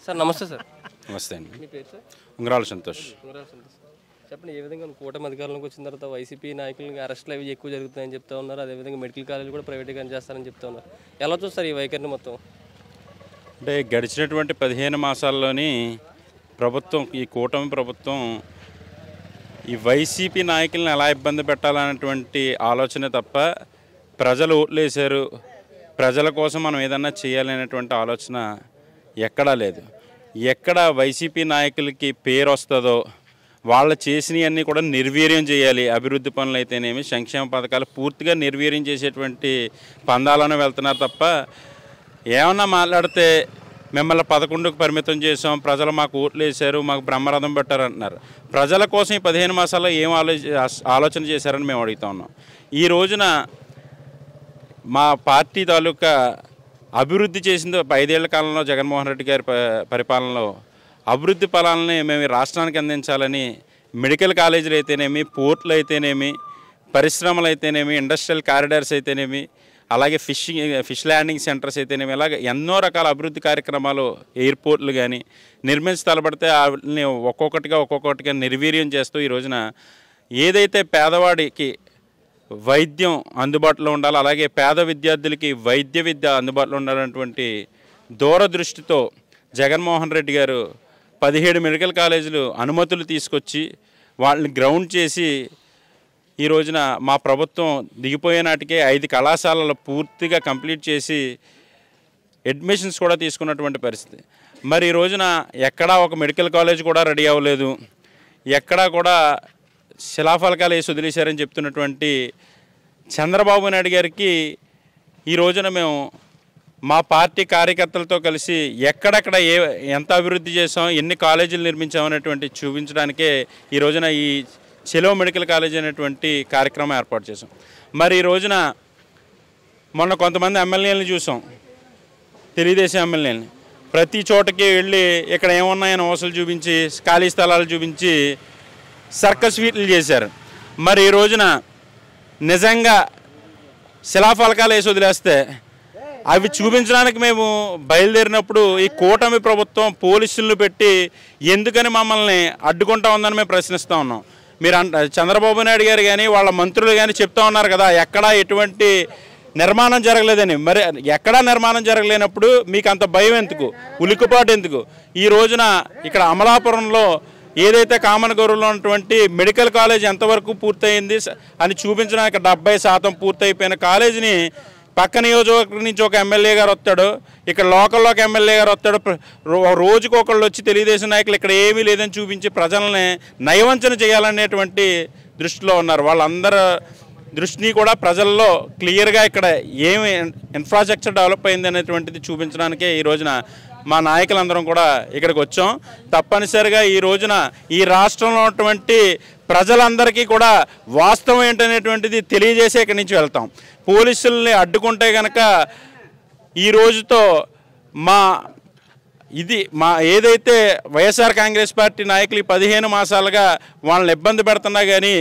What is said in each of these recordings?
Sir నమస్తే sir. నమస్తే అండి. మీ పేరు సార్? ఉంగరాల సంతోష్. చెప్పండి, ఏ విధంగా కూటమి అధికారంలోకి వచ్చిన తర్వాత వైసీపీ నాయకులకి అరెస్టులు అవి ఎక్కువ జరుగుతాయని చెప్తా ఉన్నారు. అదేవిధంగా మెడికల్ కాలేజీలు కూడా ప్రైవేటీకరణ చేస్తారని చెప్తా ఉన్నారు. ఎలా చూస్తారు ఈ వైఖరిని మొత్తం? అంటే గడిచినటువంటి 15 మాసాల్లోని ప్రభుత్వం, ఈ కూటమి ప్రభుత్వం ఈ వైసీపీ నాయకులను ఎలా ఇబ్బంది పెట్టాలన్నటువంటి ఆలోచన తప్ప ప్రజలు ఓట్లేశారు, ప్రజల కోసం మనం ఏదన్నా చేయాలనేటువంటి ఆలోచన ఎక్కడా లేదు. ఎక్కడ వైసీపీ నాయకులకి పేరు వస్తుందో వాళ్ళు చేసినవన్నీ కూడా నిర్వీర్యం చేయాలి. అభివృద్ధి పనులు అయితేనేమి, సంక్షేమ పథకాలు పూర్తిగా నిర్వీర్యం చేసేటువంటి పందాలను వెళ్తున్నారు తప్ప ఏమన్నా మాట్లాడితే మిమ్మల్ని 11కు పరిమితం చేసాం, ప్రజలు మాకు ఓట్లు వేశారు, మాకు బ్రహ్మరథం పెట్టారు అంటున్నారు. ప్రజల కోసం ఈ 15 మాసాల్లో ఏం ఆలోచన చేశారని మేము అడుగుతా ఉన్నాం. ఈ రోజున మా పార్టీ తాలూకా అభివృద్ధి చేసింది 5 ఏళ్ల కాలంలో జగన్మోహన్ రెడ్డి గారి పరిపాలనలో అభివృద్ధి ఫలాలని మేము రాష్ట్రానికి అందించాలని మెడికల్ కాలేజీలు అయితేనేమి, పోర్టులు అయితేనేమి, పరిశ్రమలు అయితేనేమి, ఇండస్ట్రియల్ కారిడార్స్ అయితేనేమి, అలాగే ఫిష్ ల్యాండింగ్ సెంటర్స్ అయితేనేమి, ఇలాగ ఎన్నో రకాల అభివృద్ధి కార్యక్రమాలు, ఎయిర్పోర్ట్లు కానీ నిర్మించి తలబడితే వాటిని ఒక్కొక్కటిగా నిర్వీర్యం చేస్తూ ఈ రోజున ఏదైతే పేదవాడికి వైద్యం అందుబాటులో ఉండాలి, అలాగే పేద విద్యార్థులకి వైద్య విద్య అందుబాటులో ఉండాలన్నటువంటి దూరదృష్టితో జగన్మోహన్ రెడ్డి గారు 17 మెడికల్ కాలేజీలు అనుమతులు తీసుకొచ్చి వాళ్ళని గ్రౌండ్ చేసి ఈ రోజున మా ప్రభుత్వం దిగిపోయే నాటికే 5 కళాశాలలు పూర్తిగా కంప్లీట్ చేసి అడ్మిషన్స్ కూడా తీసుకున్నటువంటి పరిస్థితి. మరి ఈ రోజున ఎక్కడా ఒక మెడికల్ కాలేజ్ కూడా రెడీ అవ్వలేదు, ఎక్కడా కూడా శిలాఫలకాలు వేసి వదిలేశారని చెప్తున్నటువంటి చంద్రబాబు నాయుడు గారికి ఈ రోజున మేము మా పార్టీ కార్యకర్తలతో కలిసి ఎక్కడెక్కడ ఎంత అభివృద్ధి చేసాం, ఎన్ని కాలేజీలు నిర్మించామనేటువంటి చూపించడానికే ఈ రోజున ఈ చెలో మెడికల్ కాలేజ్ అనేటువంటి కార్యక్రమం ఏర్పాటు చేసాం. మరి ఈ రోజున మొన్న కొంతమంది ఎమ్మెల్యేలను చూసాం, తెలుగుదేశం ఎమ్మెల్యేలని ప్రతి చోటకి వెళ్ళి ఇక్కడ ఏమున్నాయని ఓసలు చూపించి, ఖాళీ స్థలాలు చూపించి సర్కస్ వీట్లు చేశారు. మరి ఈ రోజున నిజంగా శిలాఫలకాలు వేసి వదిలేస్తే అవి చూపించడానికి మేము బయలుదేరినప్పుడు ఈ కూటమి ప్రభుత్వం పోలీసులను పెట్టి ఎందుకని మమ్మల్ని అడ్డుకుంటా ఉందని మేము ప్రశ్నిస్తూ ఉన్నాం. మీరు చంద్రబాబు నాయుడు గారు కానీ వాళ్ళ మంత్రులు కానీ చెప్తా ఉన్నారు కదా ఎక్కడా ఎటువంటి నిర్మాణం జరగలేదని. మరి ఎక్కడా నిర్మాణం జరగలేనప్పుడు మీకు అంత భయం ఎందుకు, ఉలిక్కిపాటు ఎందుకు? ఈ రోజున ఇక్కడ అమలాపురంలో ఏదైతే కామన్ గౌరవంలో ఉన్నటువంటి మెడికల్ కాలేజ్ ఎంతవరకు పూర్తయింది అని చూపించడానికి 70% పూర్తయిపోయిన కాలేజీని పక్క నియోజకవర్గం నుంచి ఒక ఎమ్మెల్యే గారు వస్తాడు, ఇక్కడ లోకల్లో ఒక ఎమ్మెల్యే గారు వస్తాడు, రోజుకు ఒకళ్ళు వచ్చి తెలుగుదేశం నాయకులు ఇక్కడ ఏమీ లేదని చూపించి ప్రజల్ని నయవంచన చేయాలనేటువంటి దృష్టిలో ఉన్నారు. వాళ్ళందరూ దృష్టిని కూడా ప్రజల్లో క్లియర్గా ఇక్కడ ఏమి ఇన్ఫ్రాస్ట్రక్చర్ డెవలప్ అయింది అనేటువంటిది చూపించడానికే ఈ రోజున మా నాయకులందరం కూడా ఇక్కడికి వచ్చాం. తప్పనిసరిగా ఈ రోజున ఈ రాష్ట్రంలో ఉన్నటువంటి ప్రజలందరికీ కూడా వాస్తవం ఏంటనేటువంటిది తెలియజేసే ఇక్కడి నుంచి వెళ్తాం. పోలీసుల్ని అడ్డుకుంటే కనుక ఈ రోజుతో మా ఏదైతే వైఎస్ఆర్ కాంగ్రెస్ పార్టీ నాయకులు 15 మాసాలుగా వాళ్ళని ఇబ్బంది పెడుతున్నా కానీ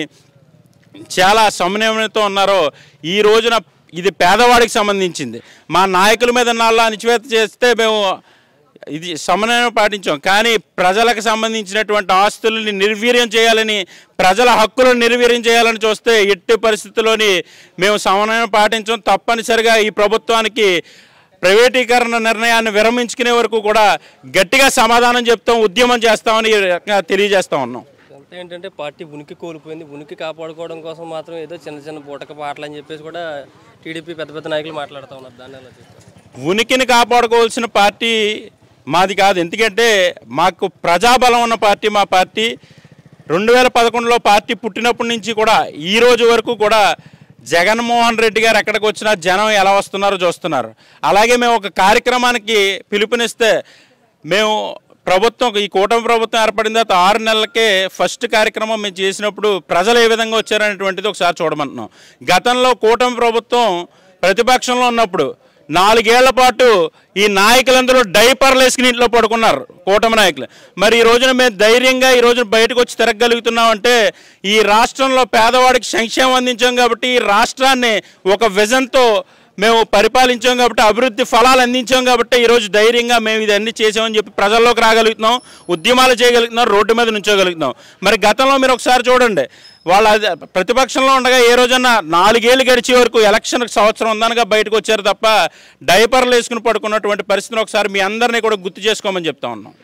చాలా సమన్వయంతో ఉన్నారో ఈ రోజున ఇది పేదవాడికి సంబంధించింది. మా నాయకుల మీద నాళ్ళ అణిచివేత చేస్తే మేము ఇది సమన్వయం పాటించాం, కానీ ప్రజలకు సంబంధించినటువంటి ఆస్తులని నిర్వీర్యం చేయాలని, ప్రజల హక్కులను నిర్వీర్యం చేయాలని చూస్తే ఎట్టి పరిస్థితుల్లోని మేము సమన్వయం పాటించాం. తప్పనిసరిగా ఈ ప్రభుత్వానికి ప్రైవేటీకరణ నిర్ణయాన్ని విరమించుకునే వరకు కూడా గట్టిగా సమాధానం చెప్తాం, ఉద్యమం చేస్తామని తెలియజేస్తా ఉన్నాం. అంతా ఏంటంటే పార్టీ ఉనికి కోల్పోయింది, ఉనికి కాపాడుకోవడం కోసం మాత్రం ఏదో చిన్న బూటక పాటలు అని చెప్పేసి కూడా టీడీపీ పెద్ద నాయకులు మాట్లాడుతూ ఉన్నారు. దాన్ని ఎలా చూస్తారు? ఉనికిని కాపాడుకోవాల్సిన పార్టీ మాది కాదు. ఎందుకంటే మాకు ప్రజాబలం ఉన్న పార్టీ మా పార్టీ. 2011లో పార్టీ పుట్టినప్పటి నుంచి కూడా ఈ రోజు వరకు కూడా జగన్మోహన్ రెడ్డి గారు ఎక్కడికి వచ్చినా జనం ఎలా వస్తున్నారో చూస్తున్నారు. అలాగే మేము ఒక కార్యక్రమానికి పిలుపునిస్తే మేము ఈ కూటమి ప్రభుత్వం ఏర్పడిన తర్వాత 6 నెలలకే ఫస్ట్ కార్యక్రమం మేము చేసినప్పుడు ప్రజలు ఏ విధంగా వచ్చారనేటువంటిది ఒకసారి చూడమంటున్నాం. గతంలో కూటమి ప్రభుత్వం ప్రతిపక్షంలో ఉన్నప్పుడు 4 ఏళ్ల పాటు ఈ నాయకులందరూ డైపర్లు వేసుకుని ఇంట్లో పడుకున్నారు, కూటమి నాయకులు. మరి ఈ రోజున మేము ధైర్యంగా ఈ రోజున బయటకు వచ్చి తిరగలుగుతున్నామంటే ఈ రాష్ట్రంలో పేదవాడికి సంక్షేమం అందించాం కాబట్టి ఈ రాష్ట్రాన్ని ఒక విజన్తో మేము పరిపాలించాం కాబట్టి, అభివృద్ధి ఫలాలు అందించాం కాబట్టి ఈరోజు ధైర్యంగా మేము ఇదన్నీ చేసామని చెప్పి ప్రజల్లోకి రాగలుగుతున్నాం, ఉద్యమాలు చేయగలుగుతున్నాం, రోడ్డు మీద నుంచోగలుగుతున్నాం. మరి గతంలో మీరు ఒకసారి చూడండి, వాళ్ళ ప్రతిపక్షంలో ఉండగా ఏ రోజన్నా 4 ఏళ్ళు గడిచే వరకు ఎలక్షన్కి సంవత్సరం ఉందనగా బయటకు వచ్చారు తప్ప డైపర్లు వేసుకుని పడుకున్నటువంటి పరిస్థితిని ఒకసారి మీ అందరినీ కూడా గుర్తు చేసుకోమని చెప్తా ఉన్నాం.